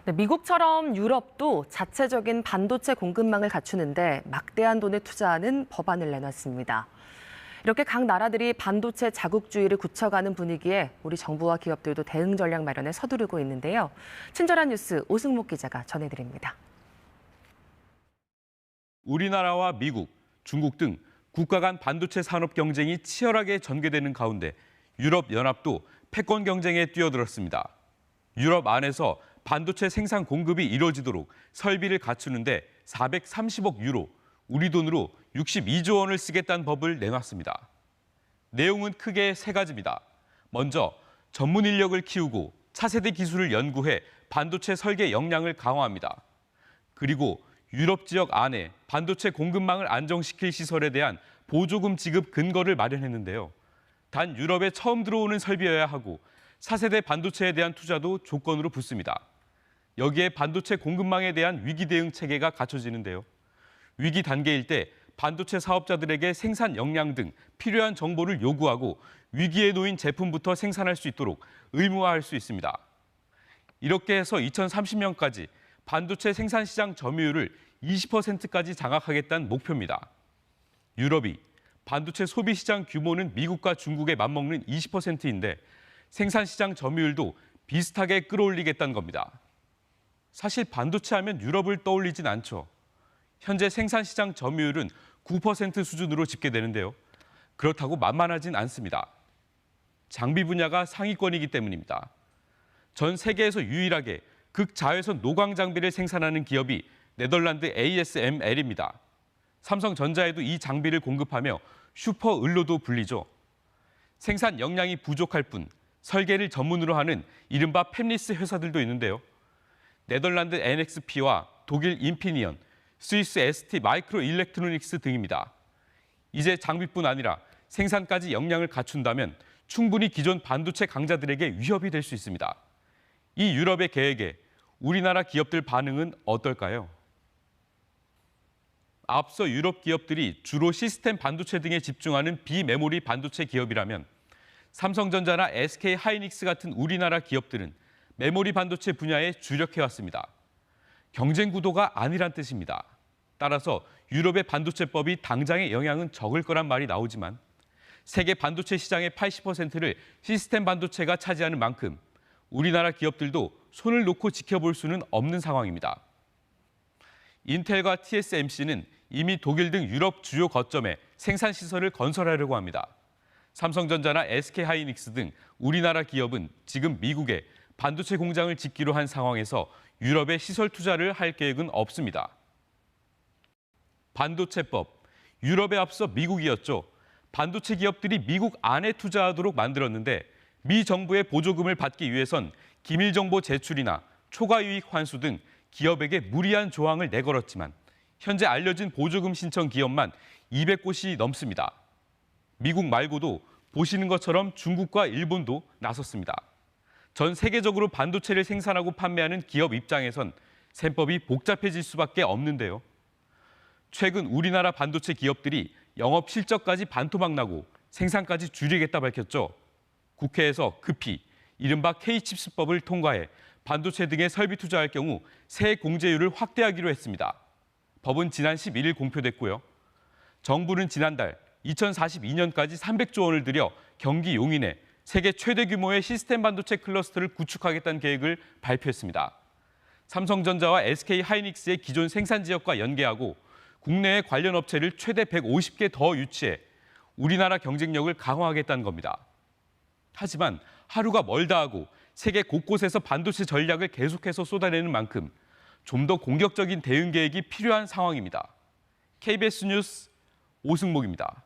네, 미국처럼 유럽도 자체적인 반도체 공급망을 갖추는데 막대한 돈을 투자하는 법안을 내놨습니다. 이렇게 각 나라들이 반도체 자국주의를 굳혀가는 분위기에 우리 정부와 기업들도 대응 전략 마련에 서두르고 있는데요. 친절한 뉴스 오승목 기자가 전해드립니다. 우리나라와 미국, 중국 등 국가 간 반도체 산업 경쟁이 치열하게 전개되는 가운데 유럽연합도 패권 경쟁에 뛰어들었습니다. 유럽 안에서 반도체 생산 공급이 이루어지도록 설비를 갖추는데 430억 유로, 우리 돈으로 62조 원을 쓰겠다는 법을 내놨습니다. 내용은 크게 세 가지입니다. 먼저 전문 인력을 키우고 차세대 기술을 연구해 반도체 설계 역량을 강화합니다. 그리고 유럽 지역 안에 반도체 공급망을 안정시킬 시설에 대한 보조금 지급 근거를 마련했는데요. 단 유럽에 처음 들어오는 설비여야 하고 차세대 반도체에 대한 투자도 조건으로 붙습니다. 여기에 반도체 공급망에 대한 위기 대응 체계가 갖춰지는데요. 위기 단계일 때 반도체 사업자들에게 생산 역량 등 필요한 정보를 요구하고 위기에 놓인 제품부터 생산할 수 있도록 의무화할 수 있습니다. 이렇게 해서 2030년까지 반도체 생산 시장 점유율을 20%까지 장악하겠다는 목표입니다. 유럽이 반도체 소비 시장 규모는 미국과 중국에 맞먹는 20%인데 생산 시장 점유율도 비슷하게 끌어올리겠다는 겁니다. 사실 반도체 하면 유럽을 떠올리진 않죠. 현재 생산 시장 점유율은 9% 수준으로 집계되는데요. 그렇다고 만만하진 않습니다. 장비 분야가 상위권이기 때문입니다. 전 세계에서 유일하게 극자외선 노광 장비를 생산하는 기업이 네덜란드 ASML입니다. 삼성전자에도 이 장비를 공급하며 슈퍼 을로도 불리죠. 생산 역량이 부족할 뿐 설계를 전문으로 하는 이른바 팹리스 회사들도 있는데요. 네덜란드 NXP와 독일 인피니언, 스위스 ST 마이크로 일렉트로닉스 등입니다. 이제 장비뿐 아니라 생산까지 역량을 갖춘다면 충분히 기존 반도체 강자들에게 위협이 될 수 있습니다. 이 유럽의 계획에 우리나라 기업들 반응은 어떨까요? 앞서 유럽 기업들이 주로 시스템 반도체 등에 집중하는 비메모리 반도체 기업이라면 삼성전자나 SK 하이닉스 같은 우리나라 기업들은 메모리 반도체 분야에 주력해왔습니다. 경쟁 구도가 아니란 뜻입니다. 따라서 유럽의 반도체법이 당장의 영향은 적을 거란 말이 나오지만 세계 반도체 시장의 80%를 시스템 반도체가 차지하는 만큼 우리나라 기업들도 손을 놓고 지켜볼 수는 없는 상황입니다. 인텔과 TSMC는 이미 독일 등 유럽 주요 거점에 생산 시설을 건설하려고 합니다. 삼성전자나 SK하이닉스 등 우리나라 기업은 지금 미국에 반도체 공장을 짓기로 한 상황에서 유럽에 시설 투자를 할 계획은 없습니다. 반도체법, 유럽에 앞서 미국이었죠. 반도체 기업들이 미국 안에 투자하도록 만들었는데 미 정부의 보조금을 받기 위해선 기밀 정보 제출이나 초과 유익 환수 등 기업에게 무리한 조항을 내걸었지만 현재 알려진 보조금 신청 기업만 200곳이 넘습니다. 미국 말고도 보시는 것처럼 중국과 일본도 나섰습니다. 전 세계적으로 반도체를 생산하고 판매하는 기업 입장에선 셈법이 복잡해질 수밖에 없는데요. 최근 우리나라 반도체 기업들이 영업 실적까지 반토막 나고 생산까지 줄이겠다 밝혔죠. 국회에서 급히 이른바 K칩스법을 통과해 반도체 등에 설비 투자할 경우 세액 공제율을 확대하기로 했습니다. 법은 지난 11일 공표됐고요. 정부는 지난달 2042년까지 300조 원을 들여 경기 용인에 세계 최대 규모의 시스템 반도체 클러스터를 구축하겠다는 계획을 발표했습니다. 삼성전자와 SK하이닉스의 기존 생산 지역과 연계하고 국내의 관련 업체를 최대 150개 더 유치해 우리나라 경쟁력을 강화하겠다는 겁니다. 하지만 하루가 멀다 하고 세계 곳곳에서 반도체 전략을 계속해서 쏟아내는 만큼 좀 더 공격적인 대응 계획이 필요한 상황입니다. KBS 뉴스 오승목입니다.